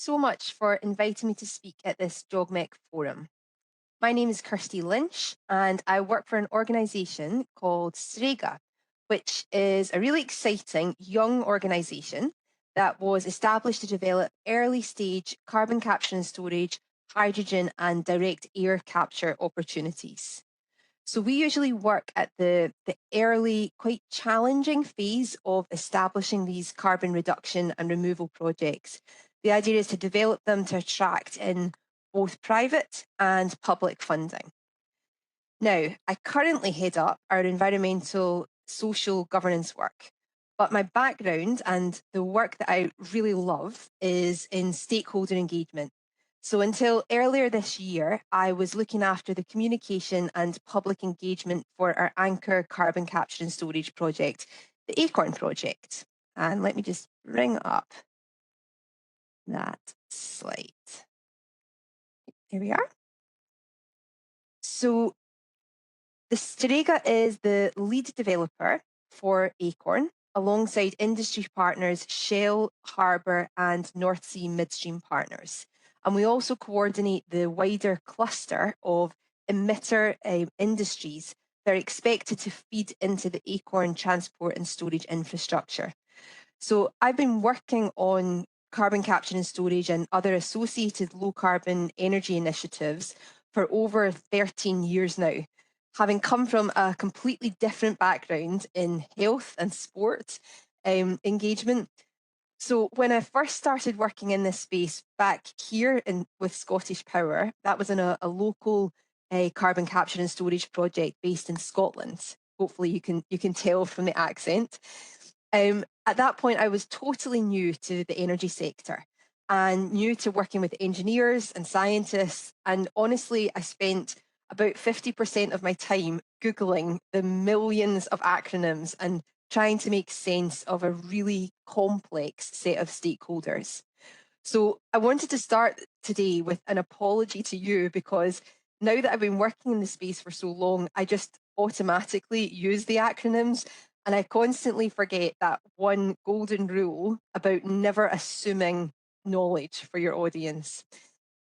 so much for inviting me to speak at this JOGMEC forum. My name is Kirsty Lynch, and I work for an organisation called Storegga, which is a really exciting young organisation that was established to develop early stage carbon capture and storage, hydrogen, and direct air capture opportunities. So we usually work at the early, quite challenging phase of establishing these carbon reduction and removal projects. The idea is to develop them to attract in both private and public funding. Now, I currently head up our environmental social governance work, but my background and the work that I really love is in stakeholder engagement. So until earlier this year, I was looking after the communication and public engagement for our anchor carbon capture and storage project, the ACORN project. And let me just bring up that slide. Here we are. So the Storegga is the lead developer for ACORN alongside industry partners Shell, Harbour and North Sea Midstream partners. And we also coordinate the wider cluster of emitter industries that are expected to feed into the ACORN transport and storage infrastructure. So I've been working on carbon capture and storage and other associated low carbon energy initiatives for over 13 years now, having come from a completely different background in health and sport engagement. So when I first started working in this space back here with Scottish Power, that was in a local carbon capture and storage project based in Scotland. Hopefully you can tell from the accent. At that point, I was totally new to the energy sector and new to working with engineers and scientists. And honestly, I spent about 50% of my time Googling the millions of acronyms and trying to make sense of a really complex set of stakeholders. So I wanted to start today with an apology to you because now that I've been working in the space for so long, I just automatically use the acronyms and I constantly forget that one golden rule about never assuming knowledge for your audience.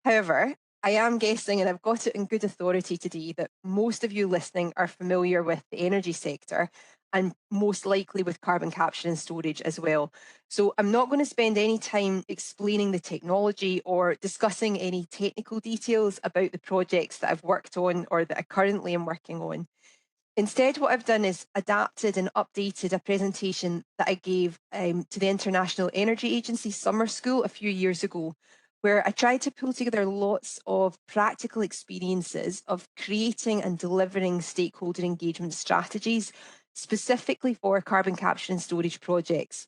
However, I am guessing, and I've got it in good authority today, that most of you listening are familiar with the energy sector and most likely with carbon capture and storage as well. So I'm not going to spend any time explaining the technology or discussing any technical details about the projects that I've worked on or that I currently am working on. Instead, what I've done is adapted and updated a presentation that I gave to the International Energy Agency Summer School a few years ago, where I tried to pull together lots of practical experiences of creating and delivering stakeholder engagement strategies, specifically for carbon capture and storage projects.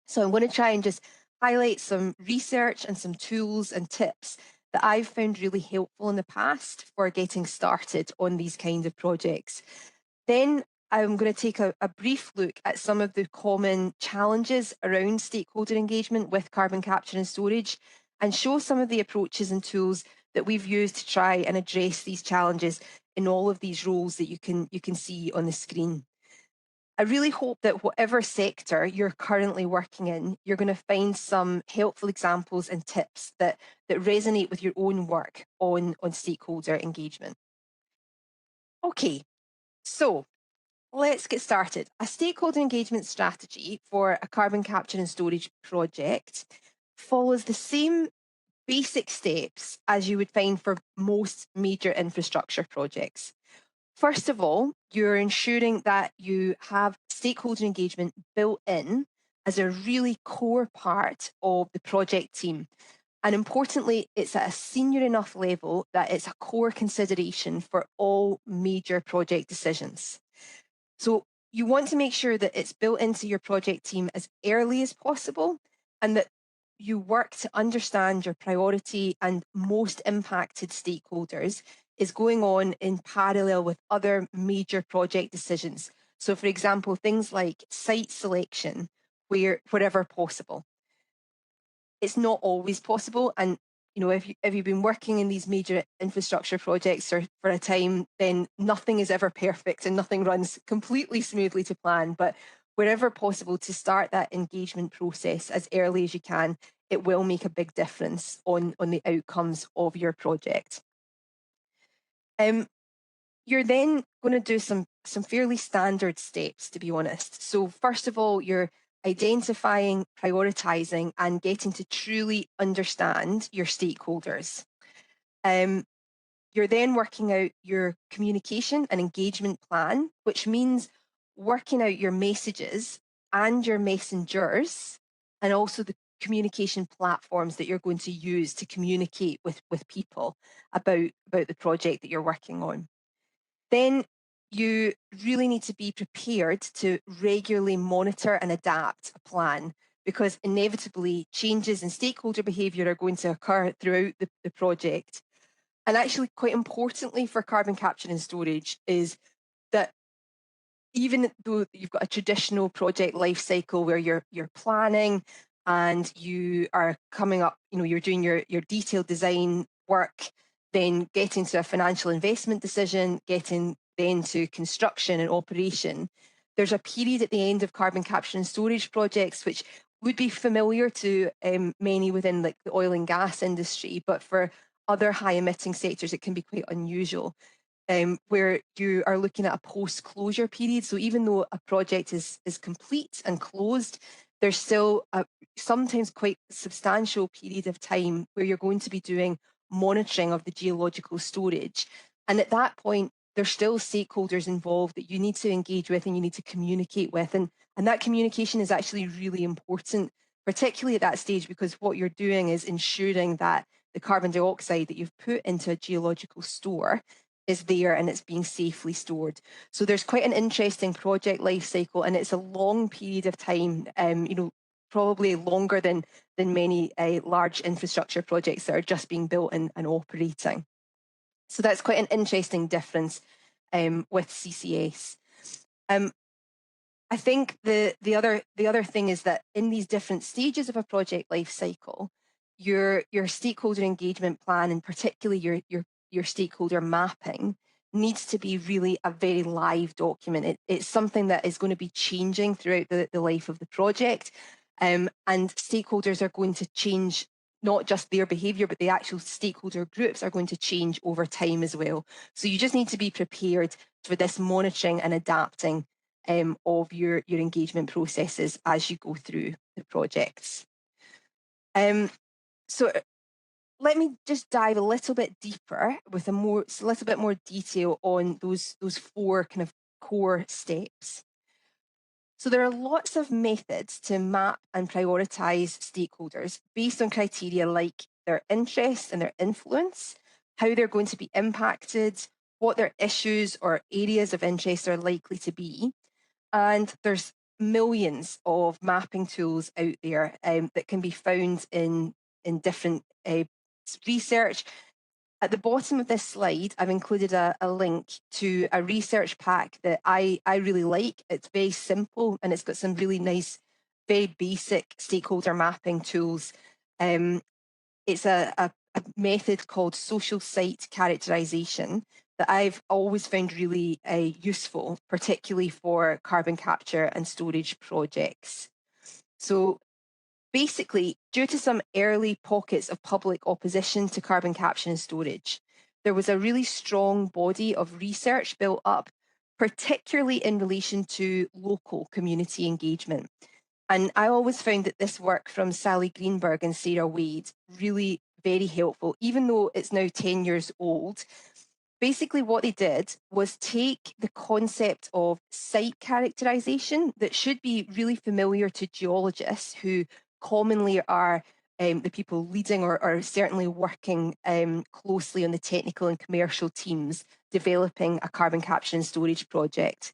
So I'm going to try and just highlight some research and some tools and tips that I've found really helpful in the past for getting started on these kind of projects. Then I'm going to take a brief look at some of the common challenges around stakeholder engagement with carbon capture and storage and show some of the approaches and tools that we've used to try and address these challenges in all of these roles that you can see on the screen. I really hope that whatever sector you're currently working in, you're going to find some helpful examples and tips that resonate with your own work on stakeholder engagement. Okay, so let's get started. A stakeholder engagement strategy for a carbon capture and storage project follows the same basic steps as you would find for most major infrastructure projects. First of all, you're ensuring that you have stakeholder engagement built in as a really core part of the project team. And importantly, it's at a senior enough level that it's a core consideration for all major project decisions. So you want to make sure that it's built into your project team as early as possible and that you work to understand your priority and most impacted stakeholders is going on in parallel with other major project decisions. So for example, things like site selection, wherever possible. It's not always possible. And if you've been working in these major infrastructure projects for a time, then nothing is ever perfect and nothing runs completely smoothly to plan. But wherever possible, to start that engagement process as early as you can it will make a big difference on the outcomes of your project. You're then going to do some fairly standard steps, to be honest. So first of all, you're identifying, prioritizing, and getting to truly understand your stakeholders. You're then working out your communication and engagement plan, which means working out your messages and your messengers, and also the communication platforms that you're going to use to communicate with people about the project that you're working on. Then you really need to be prepared to regularly monitor and adapt a plan, because inevitably changes in stakeholder behaviour are going to occur throughout the project. And actually, quite importantly for carbon capture and storage is that even though you've got a traditional project life cycle where you're planning and you are coming up, you're doing your detailed design work, then getting to a financial investment decision, getting then to construction and operation, there's a period at the end of carbon capture and storage projects which would be familiar to many within like the oil and gas industry, but for other high emitting sectors it can be quite unusual, where you are looking at a post-closure period. So even though a project is complete and closed, there's still a sometimes quite substantial period of time where you're going to be doing monitoring of the geological storage. And at that point, there's still stakeholders involved that you need to engage with and you need to communicate with. And that communication is actually really important, particularly at that stage, because what you're doing is ensuring that the carbon dioxide that you've put into a geological store is there and it's being safely stored. So there's quite an interesting project life cycle, and it's a long period of time, probably longer than many large infrastructure projects that are just being built and operating. So that's quite an interesting difference with CCS. I think the other thing is that in these different stages of a project life cycle, your stakeholder engagement plan, and particularly your stakeholder mapping, needs to be really a very live document. It's something that is going to be changing throughout the life of the project, and stakeholders are going to change. Not just their behaviour, but the actual stakeholder groups are going to change over time as well. So you just need to be prepared for this monitoring and adapting of your engagement processes as you go through the projects. So let me just dive a little bit deeper with a little bit more detail on those four kind of core steps. So there are lots of methods to map and prioritise stakeholders based on criteria like their interests and their influence, how they're going to be impacted, what their issues or areas of interest are likely to be. And there's millions of mapping tools out there that can be found in different research. At the bottom of this slide, I've included a link to a research pack that I really like. It's very simple and it's got some really nice, very basic stakeholder mapping tools. It's a method called social site characterization that I've always found really useful, particularly for carbon capture and storage projects. So basically, due to some early pockets of public opposition to carbon capture and storage, there was a really strong body of research built up, particularly in relation to local community engagement. And I always found that this work from Sally Greenberg and Sarah Wade really very helpful, even though it's now 10 years old. Basically, what they did was take the concept of site characterization that should be really familiar to geologists who commonly are the people leading or certainly working closely on the technical and commercial teams developing a carbon capture and storage project.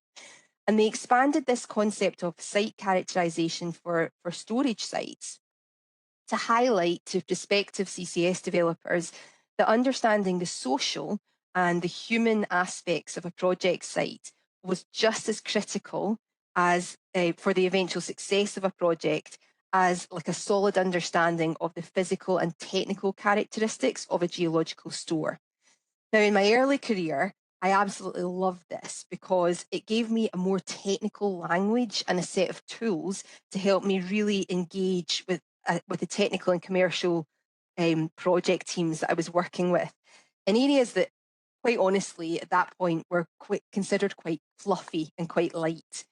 And they expanded this concept of site characterization for storage sites to highlight to prospective CCS developers that understanding the social and the human aspects of a project site was just as critical as for the eventual success of a project as like a solid understanding of the physical and technical characteristics of a geological store. Now, in my early career, I absolutely loved this because it gave me a more technical language and a set of tools to help me really engage with with the technical and commercial project teams that I was working with in areas that, quite honestly, at that point were considered quite fluffy and quite light.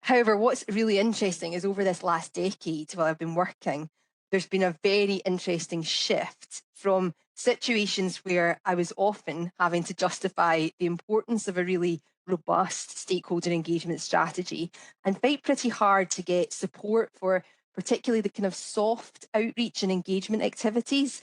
However, what's really interesting is over this last decade while I've been working, there's been a very interesting shift from situations where I was often having to justify the importance of a really robust stakeholder engagement strategy and fight pretty hard to get support for particularly the kind of soft outreach and engagement activities,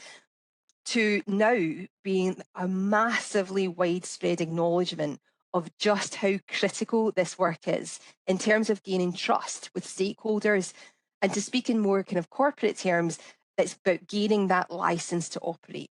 to now being a massively widespread acknowledgement of just how critical this work is in terms of gaining trust with stakeholders. And to speak in more kind of corporate terms, it's about gaining that license to operate.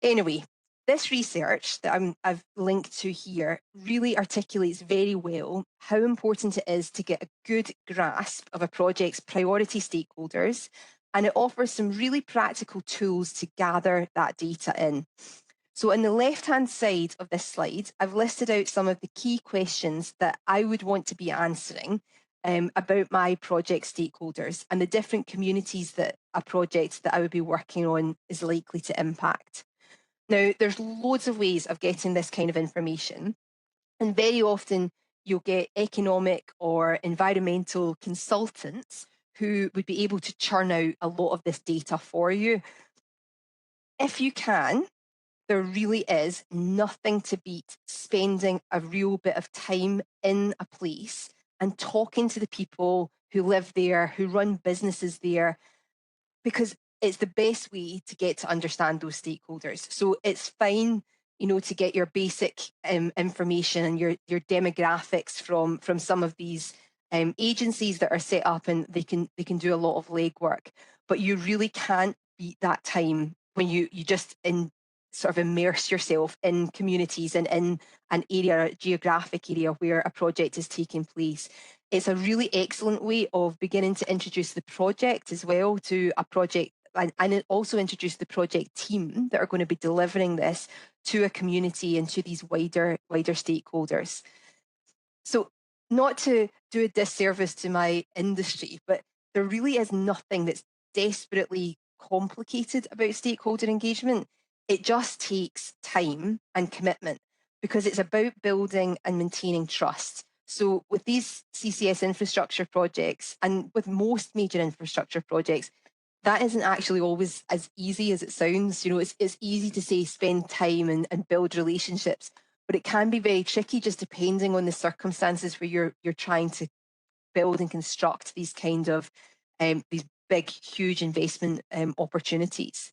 Anyway, this research that I've linked to here really articulates very well how important it is to get a good grasp of a project's priority stakeholders, and it offers some really practical tools to gather that data in. So on the left-hand side of this slide, I've listed out some of the key questions that I would want to be answering about my project stakeholders and the different communities that a project that I would be working on is likely to impact. Now, there's loads of ways of getting this kind of information, and very often you'll get economic or environmental consultants who would be able to churn out a lot of this data for you. If you can, there really is nothing to beat spending a real bit of time in a place and talking to the people who live there, who run businesses there, because it's the best way to get to understand those stakeholders. So it's fine, to get your basic information and your demographics from some of these agencies that are set up, and they can do a lot of legwork. But you really can't beat that time when you just sort of immerse yourself in communities and in an area, geographic area where a project is taking place. It's a really excellent way of beginning to introduce the project as well to a project, and also introduce the project team that are going to be delivering this to a community and to these wider stakeholders. So not to do a disservice to my industry, but there really is nothing that's desperately complicated about stakeholder engagement. It just takes time and commitment because it's about building and maintaining trust. So with these CCS infrastructure projects, and with most major infrastructure projects, that isn't actually always as easy as it sounds. It's easy to say spend time and build relationships, but it can be very tricky just depending on the circumstances where you're trying to build and construct these kind of these big, huge investment opportunities.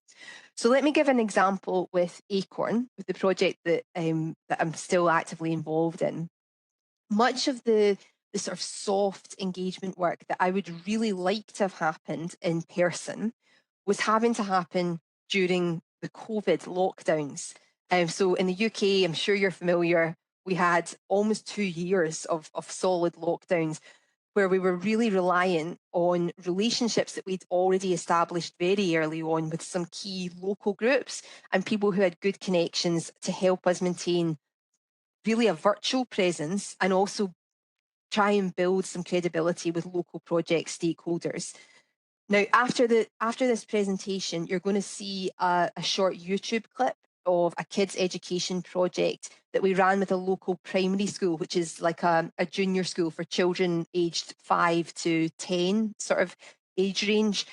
So let me give an example with Acorn, with the project that I'm still actively involved in. Much of the sort of soft engagement work that I would really like to have happened in person was having to happen during the COVID lockdowns. So in the UK, I'm sure you're familiar, we had almost 2 years of solid lockdowns where we were really reliant on relationships that we'd already established very early on with some key local groups and people who had good connections to help us maintain really a virtual presence and also try and build some credibility with local project stakeholders. Now, after this presentation, you're going to see a short YouTube clip of a kids education project that we ran with a local primary school, which is like a junior school for children aged 5 to 10 sort of age range.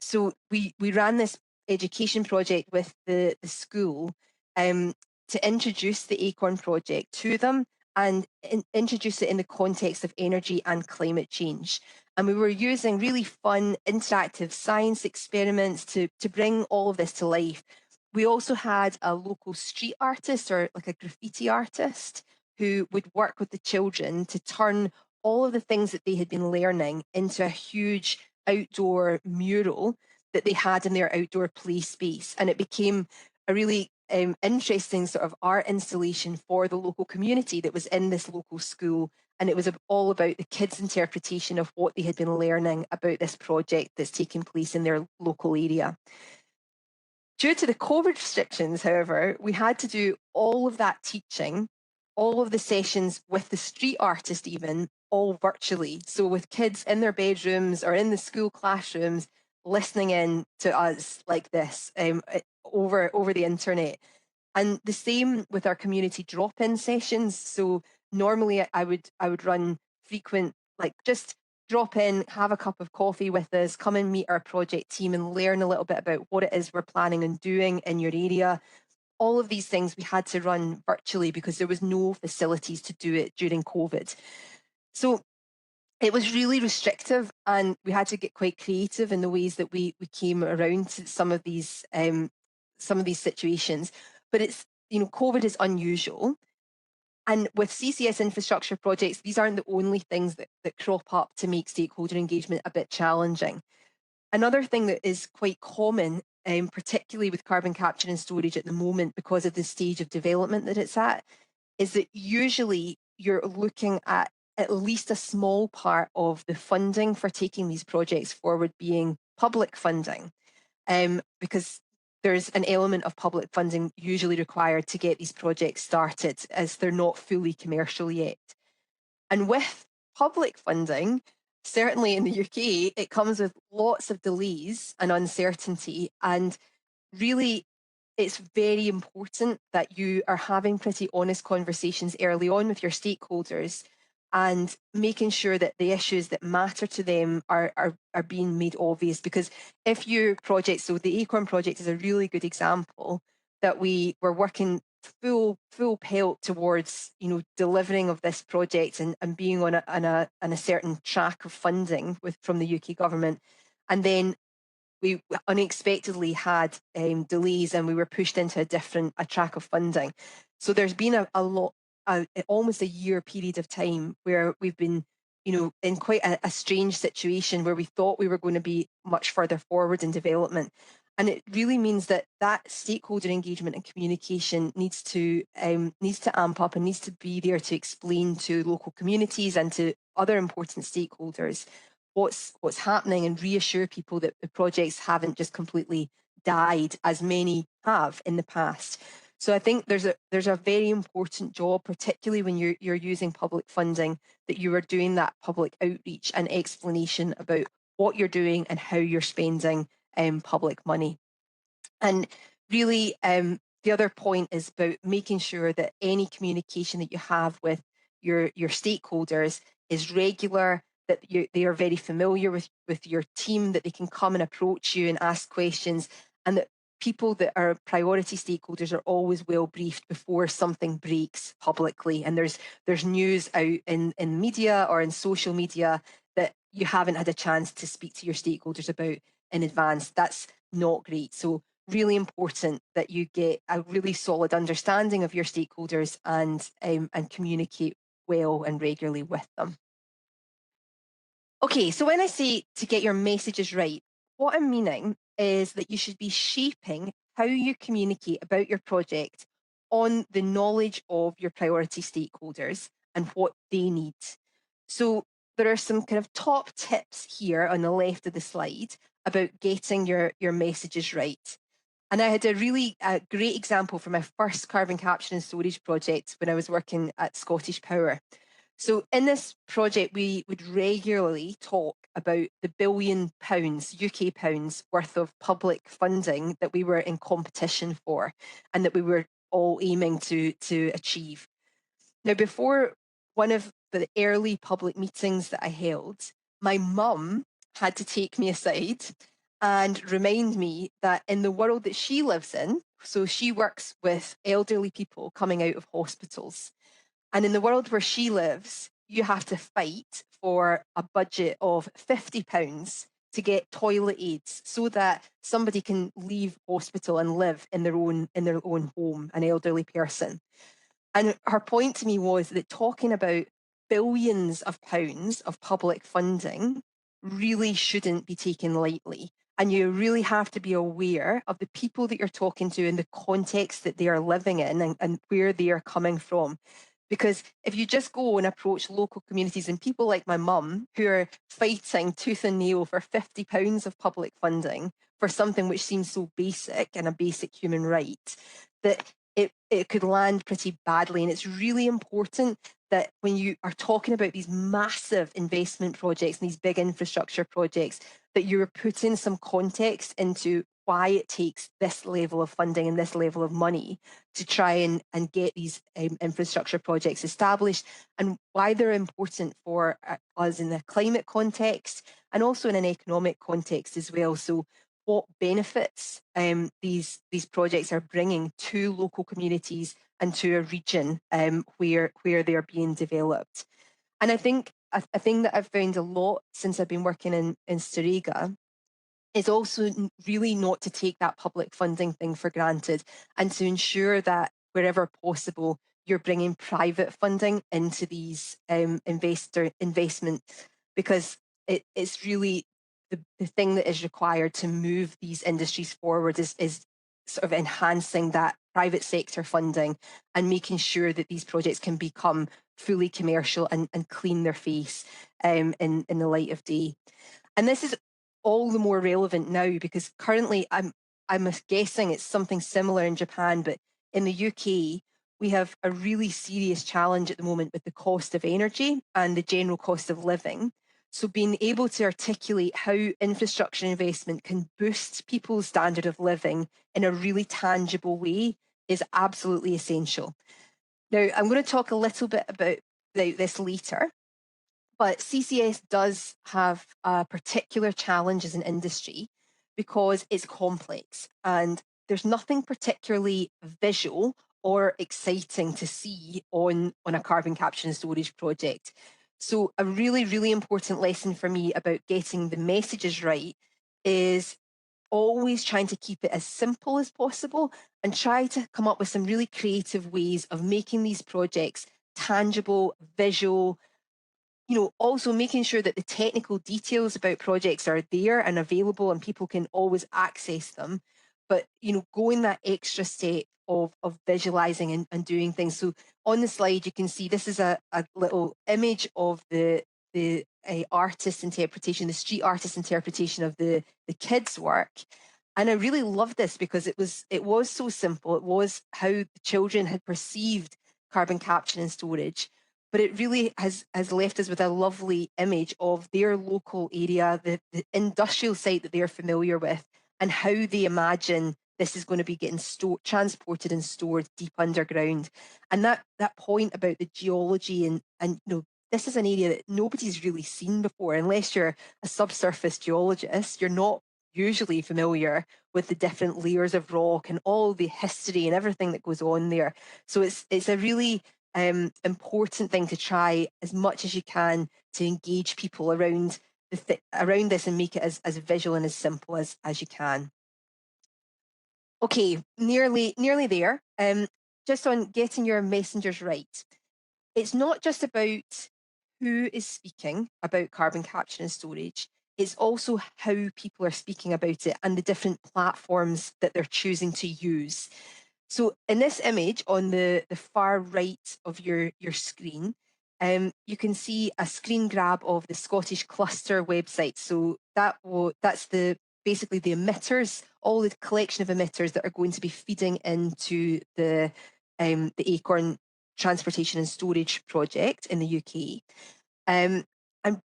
So we ran this education project with the school to introduce the Acorn project to them and introduce it in the context of energy and climate change. And we were using really fun, interactive science experiments to bring all of this to life. We also had a local street artist or like a graffiti artist who would work with the children to turn all of the things that they had been learning into a huge outdoor mural that they had in their outdoor play space. And it became a really interesting sort of art installation for the local community that was in this local school. And it was all about the kids' interpretation of what they had been learning about this project that's taking place in their local area. Due to the COVID restrictions, however, we had to do all of that teaching, all of the sessions with the street artist even, all virtually. So with kids in their bedrooms or in the school classrooms, listening in to us like this over the internet. And the same with our community drop-in sessions. So normally I would run frequent, like just drop in, have a cup of coffee with us, come and meet our project team and learn a little bit about what it is we're planning on doing in your area. All of these things we had to run virtually because there was no facilities to do it during COVID. So it was really restrictive, and we had to get quite creative in the ways that we came around to some of these situations. But it's, COVID is unusual. And with CCS infrastructure projects, these aren't the only things that crop up to make stakeholder engagement a bit challenging. Another thing that is quite common, particularly with carbon capture and storage at the moment, because of the stage of development that it's at, is that usually you're looking at least a small part of the funding for taking these projects forward being public funding, because there's an element of public funding usually required to get these projects started, as they're not fully commercial yet. And with public funding, certainly in the UK, it comes with lots of delays and uncertainty. And really, it's very important that you are having pretty honest conversations early on with your stakeholders and making sure that the issues that matter to them are being made obvious. Because if your project, so the Acorn project is a really good example, that we were working full pelt towards, delivering of this project and being on a certain track of funding from the UK government. And then we unexpectedly had delays and we were pushed into a track of funding. So there's been almost a year period of time where we've been, in quite a strange situation where we thought we were going to be much further forward in development. And it really means that stakeholder engagement and communication needs to amp up and needs to be there to explain to local communities and to other important stakeholders what's happening and reassure people that the projects haven't just completely died, as many have in the past. So I think there's a very important job, particularly when you're using public funding, that you are doing that public outreach and explanation about what you're doing and how you're spending public money. And really, the other point is about making sure that any communication that you have with your stakeholders is regular, that they are very familiar with your team, that they can come and approach you and ask questions, and that people that are priority stakeholders are always well briefed before something breaks publicly. And there's news out in media or in social media that you haven't had a chance to speak to your stakeholders about in advance. That's not great. So really important that you get a really solid understanding of your stakeholders and communicate well and regularly with them. Okay, so when I say to get your messages right, what I'm meaning is that you should be shaping how you communicate about your project on the knowledge of your priority stakeholders and what they need. So there are some kind of top tips here on the left of the slide about getting your messages right. And I had a really great example from my first carbon capture and storage project when I was working at Scottish Power. So in this project, we would regularly talk about the £1 billion, UK pounds worth of public funding that we were in competition for and that we were all aiming to achieve. Now, before one of the early public meetings that I held, my mum had to take me aside and remind me that in the world that she lives in, so she works with elderly people coming out of hospitals, and in the world where she lives, you have to fight for a budget of £50 to get toilet aids so that somebody can leave hospital and live in their own home, an elderly person. And her point to me was that talking about billions of pounds of public funding really shouldn't be taken lightly. And you really have to be aware of the people that you're talking to and the context that they are living in and where they are coming from. Because if you just go and approach local communities and people like my mum who are fighting tooth and nail for £50 of public funding for something which seems so basic and a basic human right, that it could land pretty badly. And it's really important that when you are talking about these massive investment projects and these big infrastructure projects, that you're putting some context into why it takes this level of funding and this level of money to try and get these infrastructure projects established, and why they're important for us in the climate context and also in an economic context as well. So what benefits these projects are bringing to local communities and to a region where they're being developed. And I think a thing that I've found a lot since I've been working in Storegga is also really not to take that public funding thing for granted, and to ensure that wherever possible, you're bringing private funding into these investments, because it's really the thing that is required to move these industries forward is sort of enhancing that private sector funding and making sure that these projects can become fully commercial and clean their face in the light of day. And this is all the more relevant now because currently I'm guessing it's something similar in Japan, but in the UK, we have a really serious challenge at the moment with the cost of energy and the general cost of living. So being able to articulate how infrastructure investment can boost people's standard of living in a really tangible way is absolutely essential. Now, I'm going to talk a little bit about this later, but CCS does have a particular challenge as an industry because it's complex and there's nothing particularly visual or exciting to see on a carbon capture and storage project. So a really, really important lesson for me about getting the messages right is always trying to keep it as simple as possible and try to come up with some really creative ways of making these projects tangible, visual, also making sure that the technical details about projects are there and available and people can always access them. But, going that extra step of visualizing and doing things. So on the slide, you can see this is a little image of the artist interpretation, the street artist interpretation of the kids' work. And I really love this because it was so simple. It was how the children had perceived carbon capture and storage, but it really has left us with a lovely image of their local area, the industrial site that they're familiar with, and how they imagine this is going to be getting transported and stored deep underground. And that point about the geology and this is an area that nobody's really seen before. Unless you're a subsurface geologist, you're not usually familiar with the different layers of rock and all the history and everything that goes on there. So it's a really important thing to try as much as you can to engage people around around this and make it as visual and as simple as you can. Okay, nearly there. Just on getting your messengers right. It's not just about who is speaking about carbon capture and storage. It's also how people are speaking about it and the different platforms that they're choosing to use. So in this image on the far right of your screen, you can see a screen grab of the Scottish Cluster website. So that's basically the emitters, all the collection of emitters that are going to be feeding into the Acorn transportation and storage project in the UK. And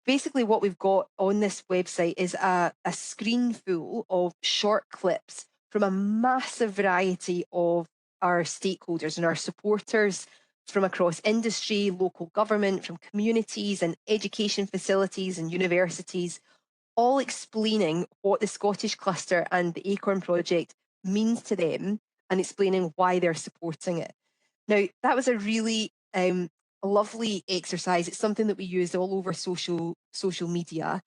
basically what we've got on this website is a screen full of short clips from a massive variety of our stakeholders and our supporters from across industry, local government, from communities and education facilities and universities, all explaining what the Scottish Cluster and the Acorn project means to them and explaining why they're supporting it. Now, that was a really lovely exercise. It's something that we used all over social media,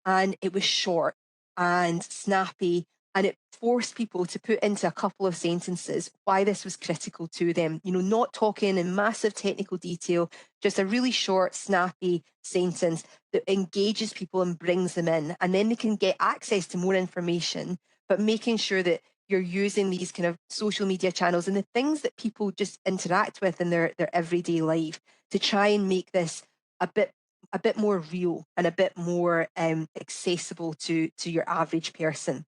and it was short and snappy, and it forced people to put into a couple of sentences why this was critical to them. Not talking in massive technical detail, just a really short, snappy sentence that engages people and brings them in, and then they can get access to more information, but making sure that you're using these kind of social media channels and the things that people just interact with in their everyday life to try and make this a bit more real and a bit more accessible to your average person.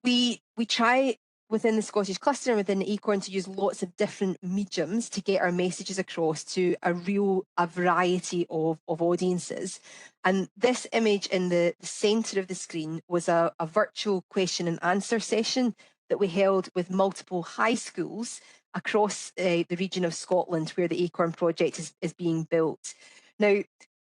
We try within the Scottish cluster and within the Acorn to use lots of different mediums to get our messages across to a variety of audiences. And this image in the centre of the screen was a virtual question and answer session that we held with multiple high schools across the region of Scotland where the Acorn project is being built. Now,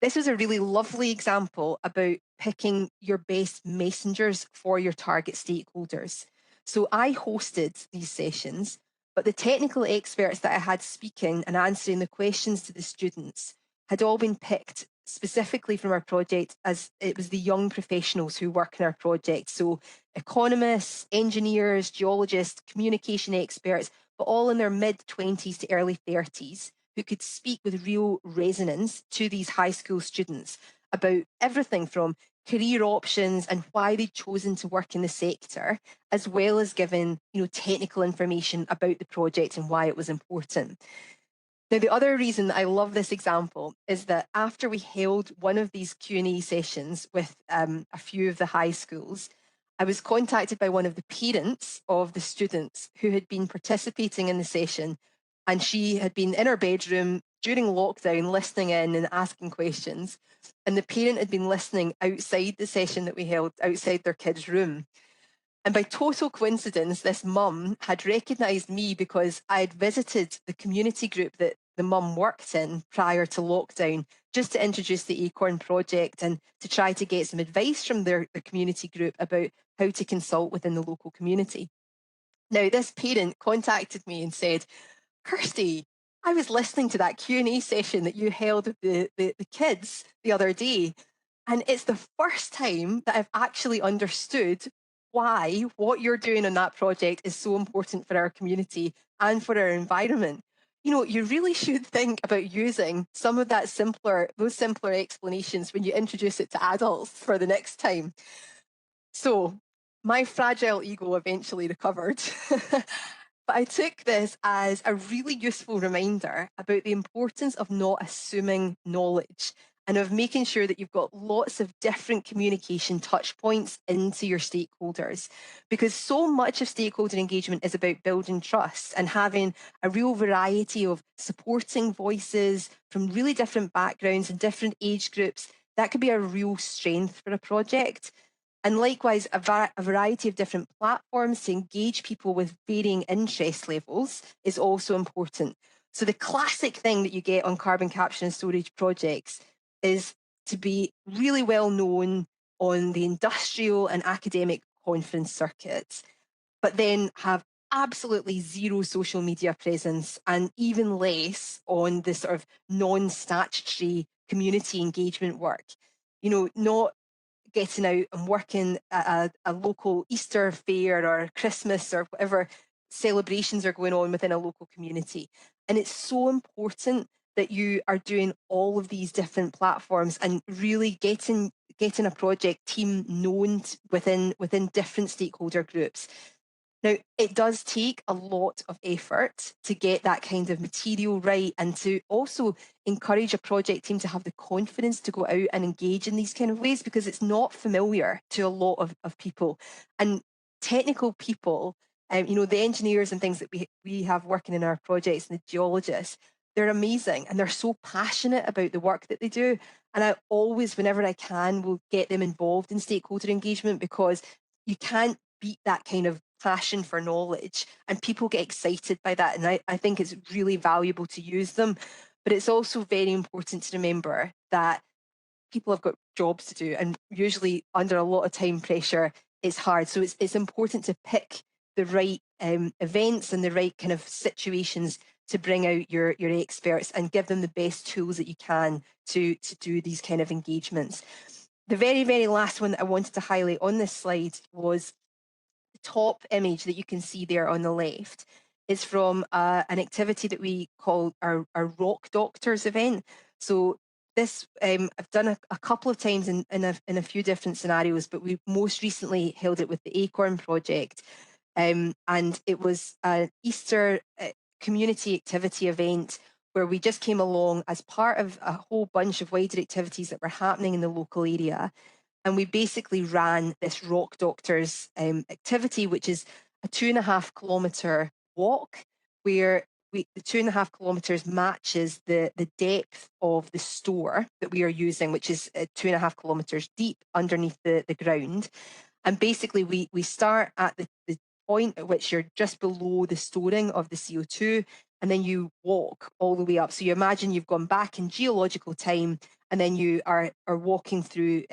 this was a really lovely example about picking your best messengers for your target stakeholders. So I hosted these sessions, but the technical experts that I had speaking and answering the questions to the students had all been picked specifically from our project, as it was the young professionals who work in our project. So economists, engineers, geologists, communication experts, but all in their mid-20s to early 30s, who could speak with real resonance to these high school students about everything from career options and why they'd chosen to work in the sector, as well as giving technical information about the project and why it was important. Now, the other reason that I love this example is that after we held one of these Q&A sessions with a few of the high schools, I was contacted by one of the parents of the students who had been participating in the session, and she had been in her bedroom during lockdown listening in and asking questions, and the parent had been listening outside the session that we held outside their kid's room. And by total coincidence, this mum had recognised me because I had visited the community group that the mum worked in prior to lockdown, just to introduce the Acorn project and to try to get some advice from the community group about how to consult within the local community. Now, this parent contacted me and said, "Kirsty, I was listening to that Q&A session that you held with the kids the other day, and it's the first time that I've actually understood why what you're doing on that project is so important for our community and for our environment. You really should think about using some of those simpler explanations when you introduce it to adults for the next time." So my fragile ego eventually recovered. But I took this as a really useful reminder about the importance of not assuming knowledge and of making sure that you've got lots of different communication touch points into your stakeholders. Because so much of stakeholder engagement is about building trust and having a real variety of supporting voices from really different backgrounds and different age groups. That could be a real strength for a project. And likewise, a variety of different platforms to engage people with varying interest levels is also important. So the classic thing that you get on carbon capture and storage projects is to be really well known on the industrial and academic conference circuits, but then have absolutely zero social media presence and even less on the sort of non-statutory community engagement work. Not getting out and working at a local Easter fair or Christmas or whatever celebrations are going on within a local community. And it's so important that you are doing all of these different platforms and really getting a project team known within different stakeholder groups. Now, it does take a lot of effort to get that kind of material right and to also encourage a project team to have the confidence to go out and engage in these kind of ways, because it's not familiar to a lot of people. And technical people, the engineers and things that we have working in our projects and the geologists, they're amazing and they're so passionate about the work that they do. And I always, whenever I can, will get them involved in stakeholder engagement, because you can't beat that kind of passion for knowledge, and people get excited by that, and I think it's really valuable to use them. But it's also very important to remember that people have got jobs to do, and usually under a lot of time pressure it's hard. So it's important to pick the right events and the right kind of situations to bring out your experts and give them the best tools that you can to do these kind of engagements. The very, very last one that I wanted to highlight on this slide was the top image that you can see there on the left is from an activity that we call our Rock Doctors event. So this I've done a couple of times in a few different scenarios, but we most recently held it with the Acorn project. And it was an Easter community activity event where we just came along as part of a whole bunch of wider activities that were happening in the local area. And we basically ran this Rock Doctors activity, which is a 2.5 kilometre walk where the 2.5 kilometres matches the depth of the store that we are using, which is 2.5 kilometres deep underneath the ground. And basically, we start at the point at which you're just below the storing of the CO2, and then you walk all the way up. So you imagine you've gone back in geological time, and then you are walking through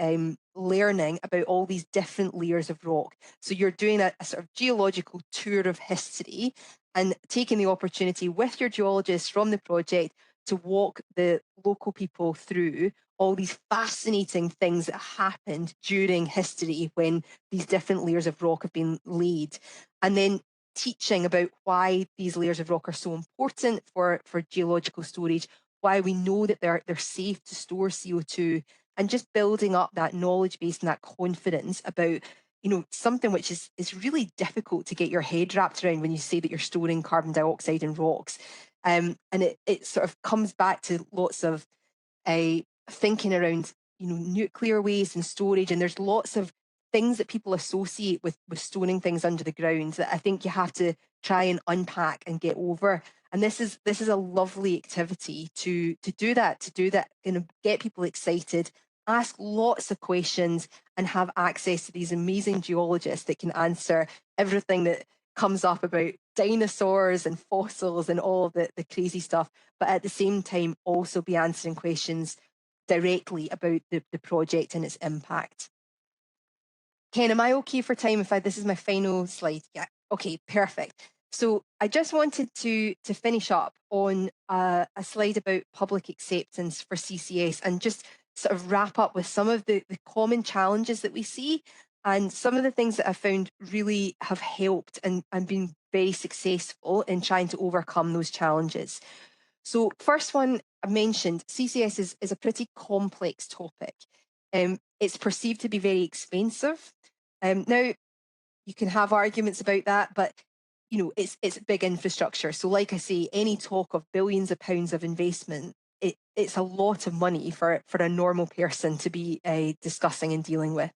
learning about all these different layers of rock. So you're doing a sort of geological tour of history and taking the opportunity with your geologists from the project to walk the local people through all these fascinating things that happened during history when these different layers of rock have been laid. And then teaching about why these layers of rock are so important for geological storage, why we know that they're safe to store CO2, and just building up that knowledge base and that confidence about something which is really difficult to get your head wrapped around when you say that you're storing carbon dioxide in rocks. And it sort of comes back to lots of thinking around nuclear waste and storage, and there's lots of things that people associate with storing things under the ground that I think you have to try and unpack and get over. And this is a lovely activity to do that, get people excited, ask lots of questions, and have access to these amazing geologists that can answer everything that comes up about dinosaurs and fossils and all of the crazy stuff, but at the same time also be answering questions directly about the project and its impact. Ken, am I okay for time if this is my final slide? Yeah, okay, perfect. So I just wanted to finish up on a slide about public acceptance for CCS and just sort of wrap up with some of the common challenges that we see and some of the things that I found really have helped and been very successful in trying to overcome those challenges. So first one I mentioned, CCS is a pretty complex topic. It's perceived to be very expensive. Now, you can have arguments about that, but it's big infrastructure. So like I say, any talk of billions of pounds of investment, it's a lot of money for a normal person to be discussing and dealing with.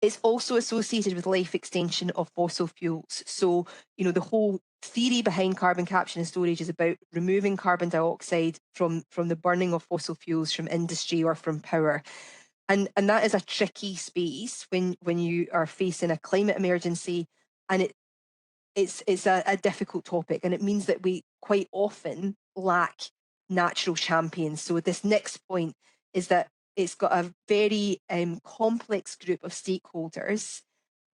It's also associated with life extension of fossil fuels. So, the whole theory behind carbon capture and storage is about removing carbon dioxide from the burning of fossil fuels from industry or from power. And that is a tricky space when you are facing a climate emergency, and it's a difficult topic, and it means that we quite often lack natural champions. So this next point is that it's got a very complex group of stakeholders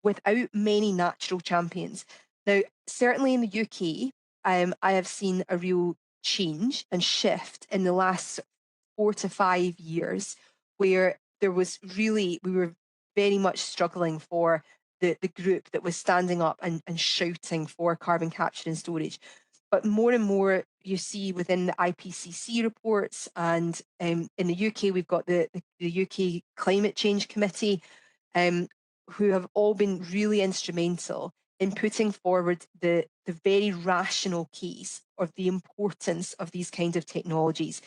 without many natural champions. Now, certainly in the UK, I have seen a real change and shift in the last 4 to 5 years where we were very much struggling for the group that was standing up and shouting for carbon capture and storage. But more and more you see within the IPCC reports, and in the UK, we've got the UK Climate Change Committee, who have all been really instrumental in putting forward the very rational case of the importance of these kind of technologies,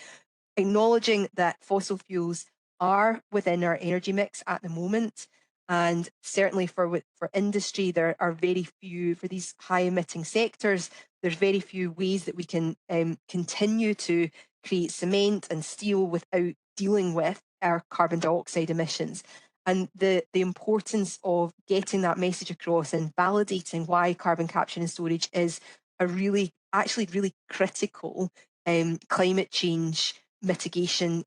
acknowledging that fossil fuels are within our energy mix at the moment. And certainly for industry, there are very few, for these high emitting sectors, there's very few ways that we can continue to create cement and steel without dealing with our carbon dioxide emissions. And the importance of getting that message across and validating why carbon capture and storage is a really critical climate change mitigation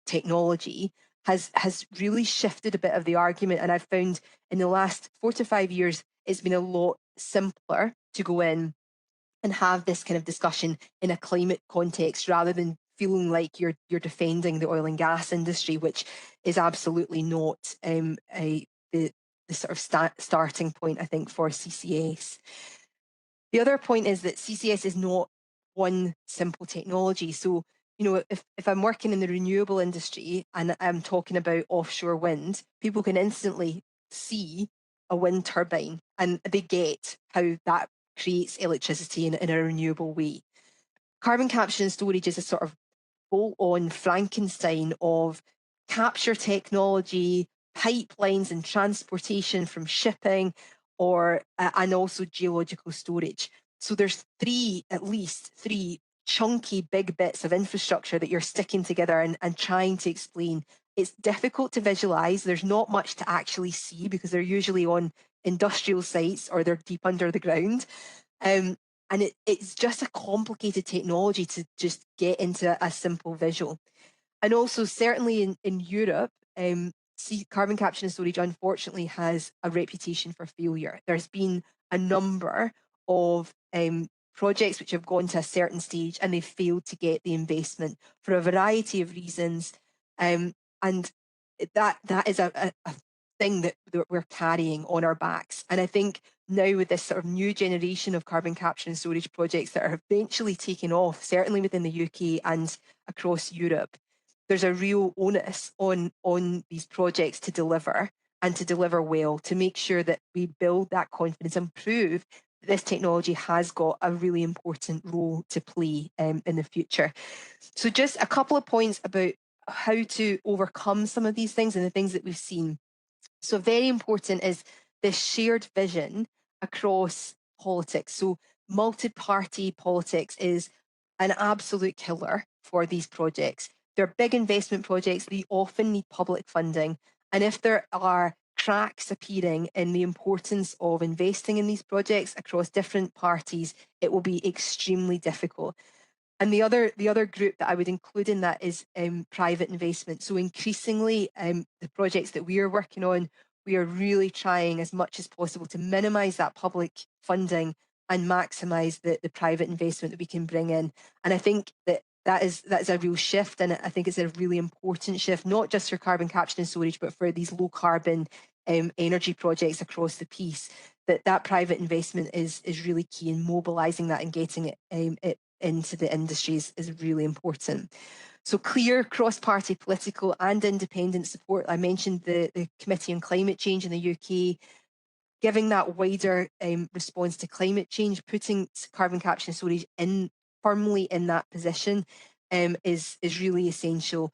technology has really shifted a bit of the argument. And I've found in the last 4 to 5 years, it's been a lot simpler to go in and have this kind of discussion in a climate context rather than feeling like you're defending the oil and gas industry, which is absolutely not the sort of starting point, I think, for CCS. The other point is that CCS is not one simple technology. So, if I'm working in the renewable industry and I'm talking about offshore wind, people can instantly see a wind turbine and they get how that creates electricity in a renewable way. Carbon capture and storage is a sort of bolt-on Frankenstein of capture technology, pipelines and transportation from shipping, or and also geological storage. So there's at least three chunky big bits of infrastructure that you're sticking together and trying to explain. It's difficult to visualize. There's not much to actually see because they're usually on industrial sites or they're deep under the ground. And it's just a complicated technology to just get into a simple visual. And also, certainly in Europe, carbon capture and storage unfortunately has a reputation for failure. There's been a number of projects which have gone to a certain stage and they've failed to get the investment for a variety of reasons. And that is a thing that we're carrying on our backs. And I think now with this sort of new generation of carbon capture and storage projects that are eventually taking off, certainly within the UK and across Europe, there's a real onus on these projects to deliver and to deliver well, to make sure that we build that confidence and prove that this technology has got a really important role to play in the future. So just a couple of points about how to overcome some of these things and the things that we've seen. So very important is this shared vision across politics. So multi-party politics is an absolute killer for these projects. They're big investment projects. They often need public funding. And if there are cracks appearing in the importance of investing in these projects across different parties, it will be extremely difficult. And the other group that I would include in that is private investment. So increasingly, the projects that we are working on, we are really trying as much as possible to minimise that public funding and maximise the private investment that we can bring in. And I think that is a real shift, and I think it's a really important shift, not just for carbon capture and storage, but for these low carbon energy projects across the piece. That private investment is really key in mobilising that and getting it into the industries is really important. So clear cross-party political and independent support. I mentioned the Committee on Climate Change in the UK, giving that wider response to climate change, putting carbon capture and storage firmly in that position is really essential.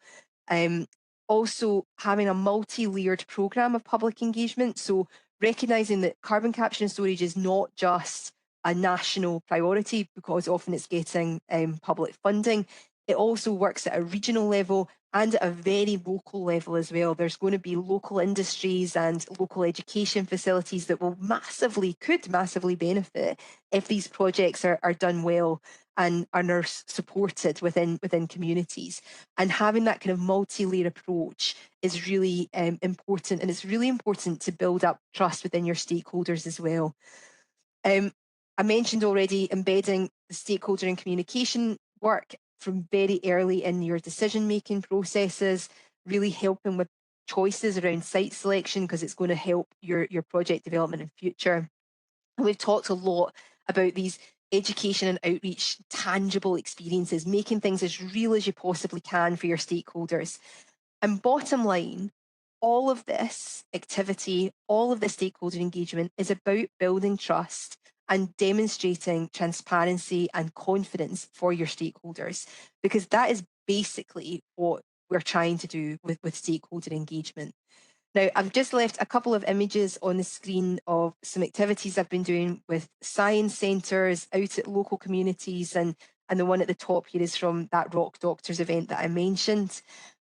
Also having a multi-layered programme of public engagement. So recognising that carbon capture and storage is not just a national priority because often it's getting public funding. It also works at a regional level and at a very local level as well. There's going to be local industries and local education facilities that could massively benefit if these projects are done well and are supported within communities. And having that kind of multi-layer approach is really important, and it's really important to build up trust within your stakeholders as well. I mentioned already embedding the stakeholder and communication work from very early in your decision-making processes, really helping with choices around site selection because it's going to help your project development in future. And we've talked a lot about these education and outreach tangible experiences, making things as real as you possibly can for your stakeholders. And bottom line, all of this activity, all of the stakeholder engagement is about building trust and demonstrating transparency and confidence for your stakeholders, because that is basically what we're trying to do with stakeholder engagement. Now, I've just left a couple of images on the screen of some activities I've been doing with science centres out at local communities, and the one at the top here is from that Rock Doctors event that I mentioned.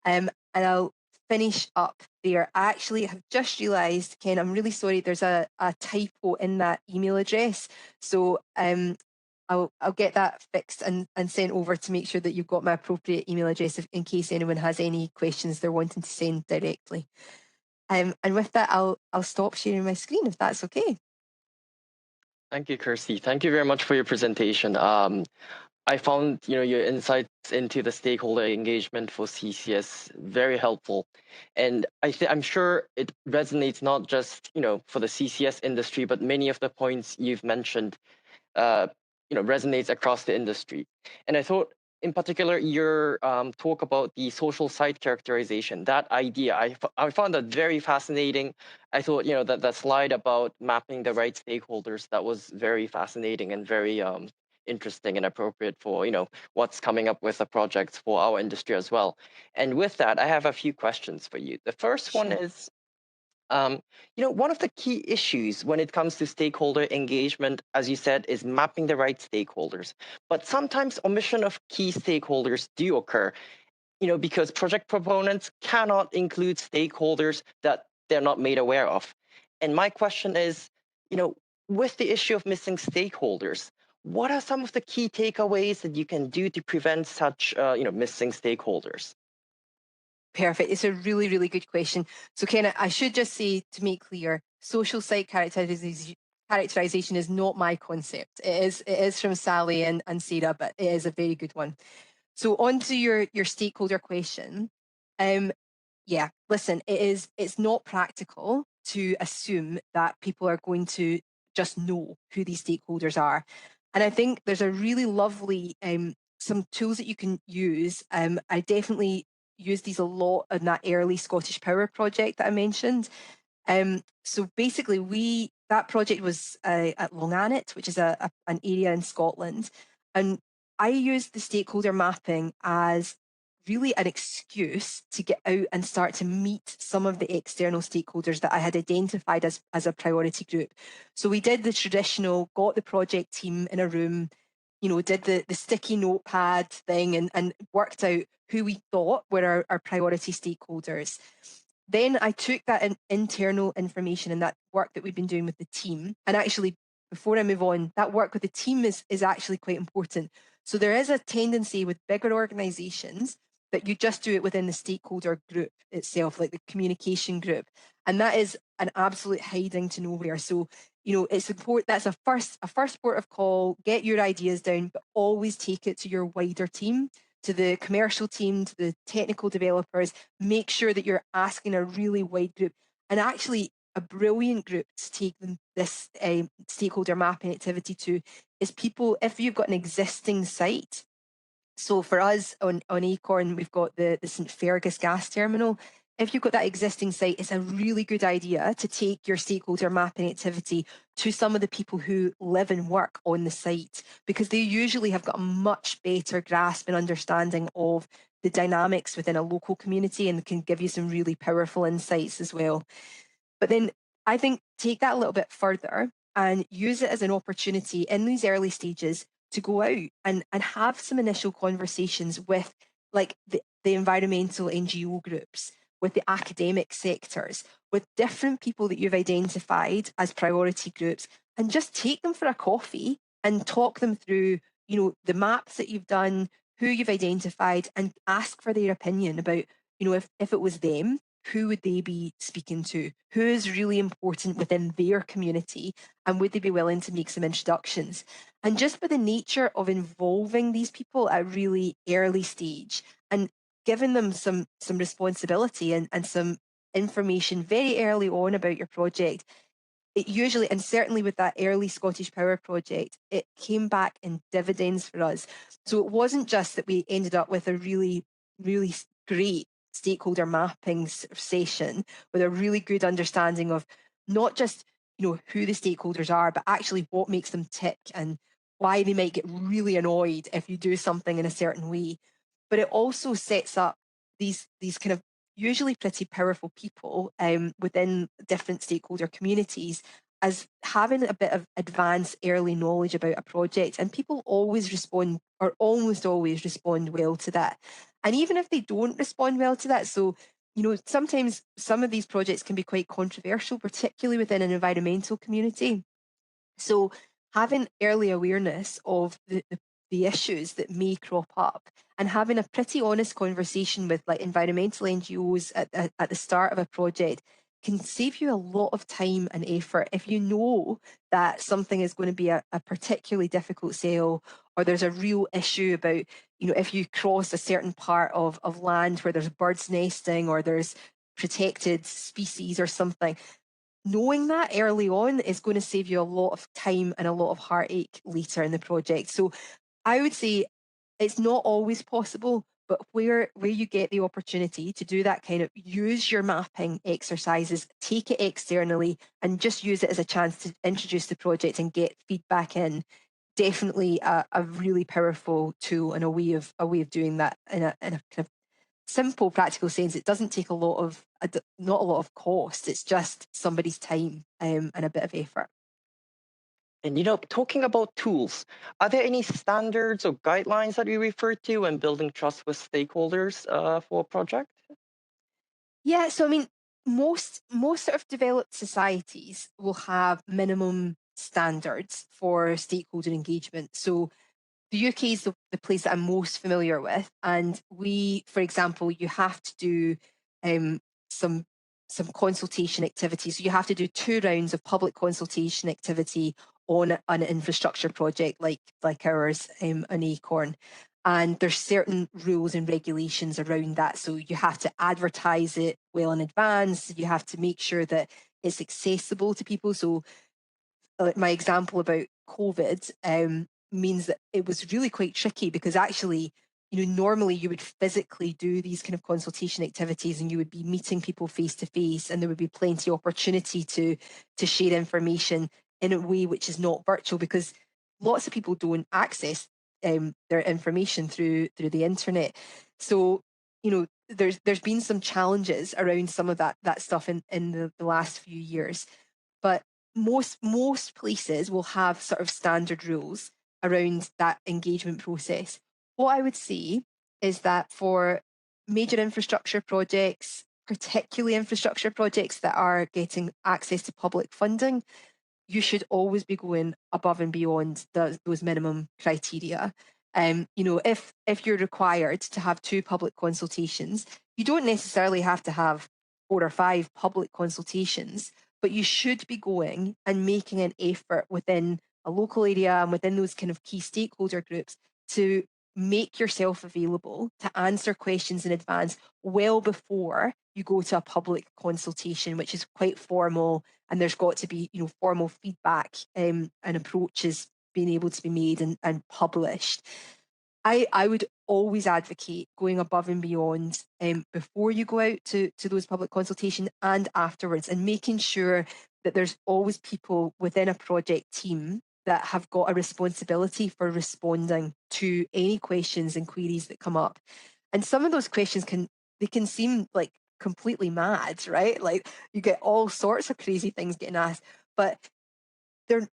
And I'll finish up there. I actually have just realised, Ken, I'm really sorry, there's a typo in that email address. So I'll get that fixed and sent over to make sure that you've got my appropriate email address in case anyone has any questions they're wanting to send directly. And with that, I'll stop sharing my screen if that's okay. Thank you, Kirsty. Thank you very much for your presentation. I found your insights into the stakeholder engagement for CCS very helpful, and I'm sure it resonates not just for the CCS industry, but many of the points you've mentioned resonates across the industry. And I thought, in particular, your talk about the social site characterization, that idea, I found that very fascinating. I thought that slide about mapping the right stakeholders, that was very fascinating and very interesting and appropriate for what's coming up with the projects for our industry as well. And with that, I have a few questions for you. The first one is, One of the key issues when it comes to stakeholder engagement, as you said, is mapping the right stakeholders. But sometimes omission of key stakeholders do occur, because project proponents cannot include stakeholders that they're not made aware of. And my question is, with the issue of missing stakeholders, what are some of the key takeaways that you can do to prevent such, missing stakeholders? Perfect. It's a really, really good question. So, Ken, I should just say to make clear, social site characterization is not my concept. It is from Sally and Sarah, but it is a very good one. So, on to your stakeholder question. Yeah, listen, it's not practical to assume that people are going to just know who these stakeholders are. And I think there's a really lovely some tools that you can use. I definitely use these a lot in that early Scottish Power project that I mentioned. So basically, that project was at Longannet, which is an area in Scotland, and I used the stakeholder mapping as really an excuse to get out and start to meet some of the external stakeholders that I had identified as a priority group. So we did the traditional, got the project team in a room, did the sticky notepad thing and worked out who we thought were our priority stakeholders. Then I took that internal information and that work that we've been doing with the team. And actually, before I move on, that work with the team is actually quite important. So there is a tendency with bigger organizations that you just do it within the stakeholder group itself, like the communication group. And that is an absolute hiding to nowhere. So, it's important. That's a first port of call. Get your ideas down, but always take it to your wider team, to the commercial team, to the technical developers. Make sure that you're asking a really wide group, and actually a brilliant group to take this stakeholder mapping activity to is people, if you've got an existing site. So for us on Acorn, we've got the St Fergus gas terminal. If you've got that existing site, it's a really good idea to take your stakeholder mapping activity to some of the people who live and work on the site, because they usually have got a much better grasp and understanding of the dynamics within a local community and can give you some really powerful insights as well. But then I think take that a little bit further and use it as an opportunity in these early stages to go out and have some initial conversations with like the environmental NGO groups, with the academic sectors, with different people that you've identified as priority groups, and just take them for a coffee and talk them through, the maps that you've done, who you've identified, and ask for their opinion about, if it was them, who would they be speaking to? Who is really important within their community? And would they be willing to make some introductions? And just by the nature of involving these people at a really early stage and giving them some responsibility and some information very early on about your project, it usually, and certainly with that early Scottish Power project, it came back in dividends for us. So it wasn't just that we ended up with a really, really great stakeholder mapping session with a really good understanding of not just who the stakeholders are, but actually what makes them tick and why they might get really annoyed if you do something in a certain way. But it also sets up these kind of usually pretty powerful people within different stakeholder communities as having a bit of advanced early knowledge about a project. And people always respond, or almost always respond well to that. And even if they don't respond well to that, so sometimes some of these projects can be quite controversial, particularly within an environmental community. So having early awareness of the issues that may crop up and having a pretty honest conversation with like environmental NGOs at the start of a project can save you a lot of time and effort if you know that something is going to be a particularly difficult sale, or there's a real issue about, if you cross a certain part of land where there's birds nesting or there's protected species or something. Knowing that early on is going to save you a lot of time and a lot of heartache later in the project. So I would say it's not always possible, but where you get the opportunity to do that kind of use your mapping exercises, take it externally and just use it as a chance to introduce the project and get feedback in. Definitely a really powerful tool and a way of doing that in a kind of simple practical sense, it doesn't take not a lot of cost. It's just somebody's time and a bit of effort. And talking about tools, are there any standards or guidelines that you refer to when building trust with stakeholders for a project? Yeah, so I mean, most sort of developed societies will have minimum standards for stakeholder engagement. So the UK is the place that I'm most familiar with, and for example, you have to do some consultation activities. So you have to do 2 rounds of public consultation activity on an infrastructure project like ours, an Acorn. And there's certain rules and regulations around that. So you have to advertise it well in advance. You have to make sure that it's accessible to people. So my example about COVID means that it was really quite tricky because actually, normally you would physically do these kind of consultation activities and you would be meeting people face to face, and there would be plenty of opportunity to share information in a way which is not virtual, because lots of people don't access their information through the internet. So, there's been some challenges around some of that stuff in the last few years, but most places will have sort of standard rules around that engagement process. What I would say is that for major infrastructure projects, particularly infrastructure projects that are getting access to public funding, you should always be going above and beyond those minimum criteria. If you're required to have 2 public consultations, you don't necessarily have to have 4 or 5 public consultations, but you should be going and making an effort within a local area and within those kind of key stakeholder groups to make yourself available to answer questions in advance well before you go to a public consultation, which is quite formal, and there's got to be formal feedback and approaches being able to be made and published. I would always advocate going above and beyond before you go out to those public consultation and afterwards, and making sure that there's always people within a project team that have got a responsibility for responding to any questions and queries that come up. And some of those questions can seem like completely mad, right? Like you get all sorts of crazy things getting asked, but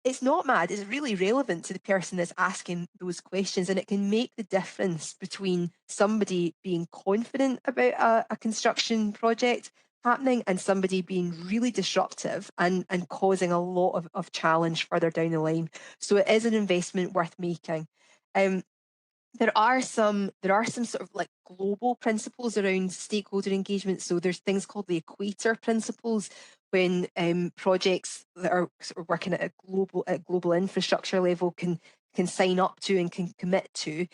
it's not mad. It's really relevant to the person that's asking those questions, and it can make the difference between somebody being confident about a construction project happening and somebody being really disruptive and causing a lot of challenge further down the line. So it is an investment worth making. There are some sort of like global principles around stakeholder engagement. So there's things called the equator principles, when projects that are sort of working at global infrastructure level can sign up to and can commit to.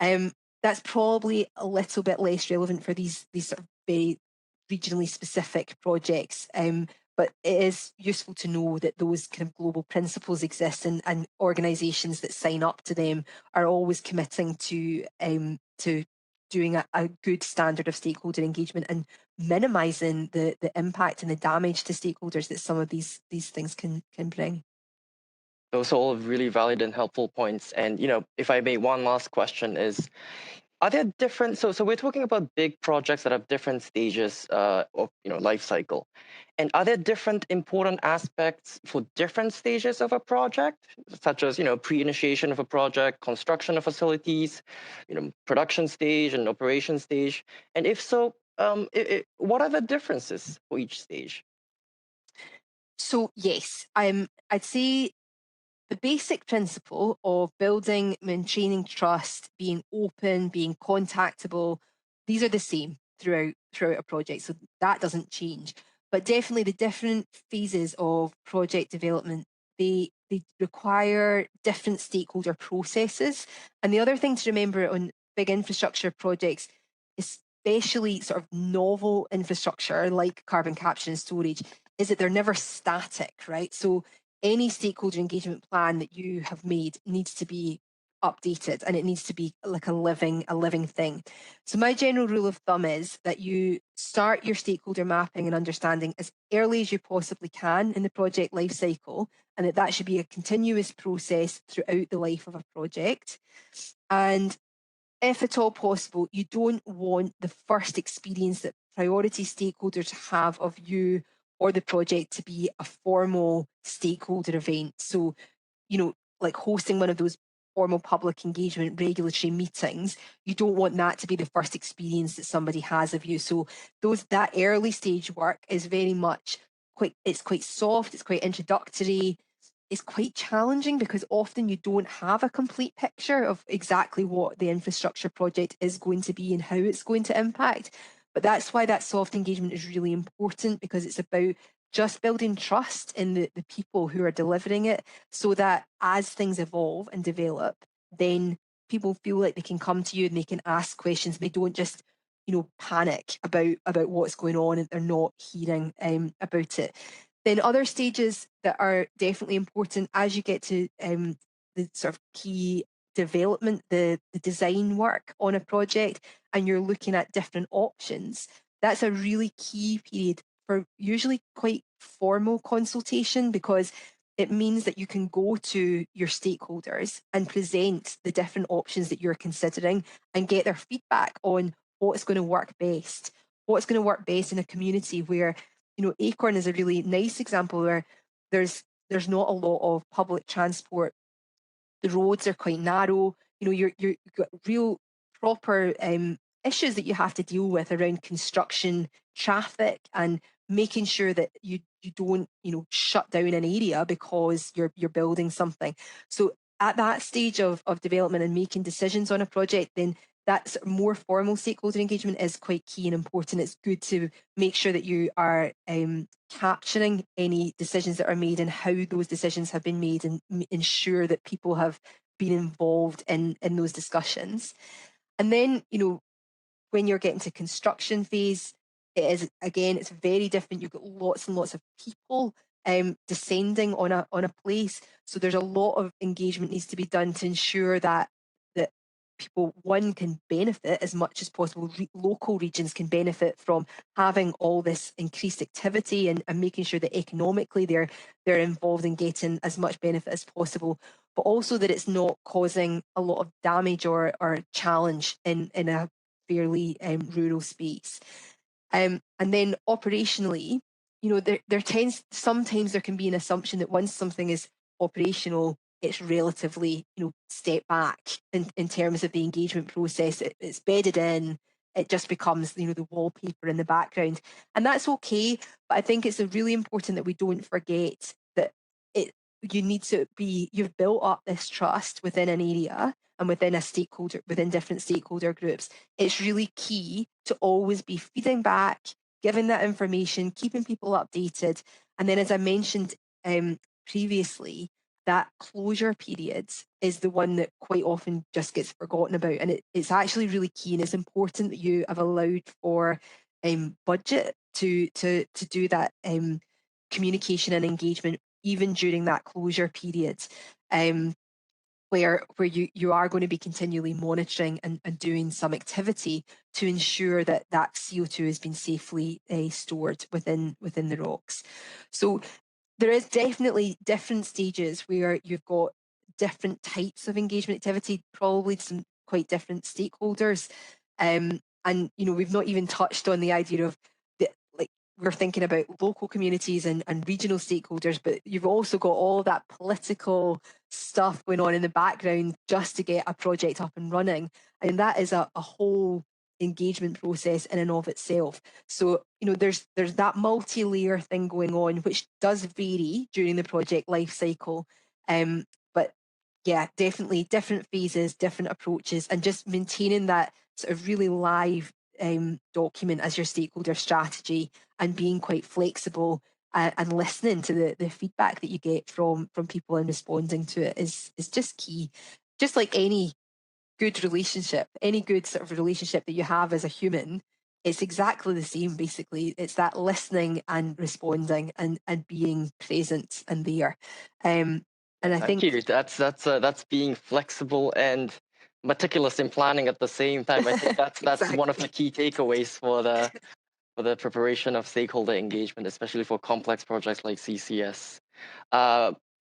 That's probably a little bit less relevant for these sort of very regionally specific projects. But it is useful to know that those kind of global principles exist, and organisations that sign up to them are always committing to doing a good standard of stakeholder engagement and minimising the impact and the damage to stakeholders that some of these things can bring. Those are all really valid and helpful points. And if I may, one last question is, are there different? So we're talking about big projects that have different stages of life cycle, and are there different important aspects for different stages of a project, such as pre-initiation of a project, construction of facilities, production stage and operation stage, and if so, what are the differences for each stage? So yes, I'd say the basic principle of building, maintaining trust, being open, being contactable, these are the same throughout a project. So that doesn't change. But definitely the different phases of project development, they require different stakeholder processes. And the other thing to remember on big infrastructure projects, especially sort of novel infrastructure like carbon capture and storage, is that they're never static, right? So any stakeholder engagement plan that you have made needs to be updated, and it needs to be like a living thing. So my general rule of thumb is that you start your stakeholder mapping and understanding as early as you possibly can in the project life cycle, and that should be a continuous process throughout the life of a project. And if at all possible, you don't want the first experience that priority stakeholders have of you or the project to be a formal stakeholder event. So, like hosting one of those formal public engagement regulatory meetings, you don't want that to be the first experience that somebody has of you. So that early stage work is very much it's quite soft, it's quite introductory, it's quite challenging because often you don't have a complete picture of exactly what the infrastructure project is going to be and how it's going to impact. But that's why that soft engagement is really important, because it's about just building trust in the people who are delivering it, so that as things evolve and develop, then people feel like they can come to you and they can ask questions. They don't just, panic about what's going on and they're not hearing about it. Then other stages that are definitely important as you get to the sort of key development, the design work on a project, and you're looking at different options. That's a really key period for usually quite formal consultation, because it means that you can go to your stakeholders and present the different options that you're considering and get their feedback on what's going to work best. What's going to work best in a community where, Acorn is a really nice example where there's not a lot of public transport. The roads are quite narrow. You've got real proper issues that you have to deal with around construction, traffic, and making sure that you don't shut down an area because you're building something. So at that stage of development and making decisions on a project, then that sort of more formal stakeholder engagement is quite key and important. It's good to make sure that you are capturing any decisions that are made and how those decisions have been made, and ensure that people have been involved in those discussions. And then, when you're getting to construction phase, it's very different. You've got lots and lots of people descending on a place. So there's a lot of engagement needs to be done to ensure that people, one, can benefit as much as possible. Local regions can benefit from having all this increased activity, and making sure that economically they're involved in getting as much benefit as possible, but also that it's not causing a lot of damage or challenge in a fairly rural space. And then operationally, sometimes there can be an assumption that once something is operational, it's relatively, step back in terms of the engagement process. It's bedded in. It just becomes, the wallpaper in the background. And that's okay. But I think it's really important that we don't forget that you've built up this trust within an area and within different stakeholder groups. It's really key to always be feeding back, giving that information, keeping people updated. And then, as I mentioned previously, that closure period is the one that quite often just gets forgotten about. And it's actually really key, and it's important that you have allowed for budget to do that communication and engagement even during that closure period, where you are going to be continually monitoring and doing some activity to ensure that CO2 has been safely stored within the rocks. So there is definitely different stages where you've got different types of engagement activity, probably some quite different stakeholders. And, we've not even touched on the idea of we're thinking about local communities and regional stakeholders, but you've also got all that political stuff going on in the background just to get a project up and running. And that is a whole engagement process in and of itself. So, there's that multi-layer thing going on, which does vary during the project life cycle. But yeah, definitely different phases, different approaches, and just maintaining that sort of really live document as your stakeholder strategy, and being quite flexible and listening to the feedback that you get from people and responding to it is just key. Just like any good relationship, any good sort of relationship that you have as a human, it's exactly the same. Basically, it's that listening and responding and being present and there. And I Thank think you. That's being flexible and meticulous in planning at the same time. I think that's exactly. one of the key takeaways for the preparation of stakeholder engagement, especially for complex projects like CCS.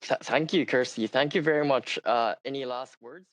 Thank you, Kirsty. Thank you very much. Any last words?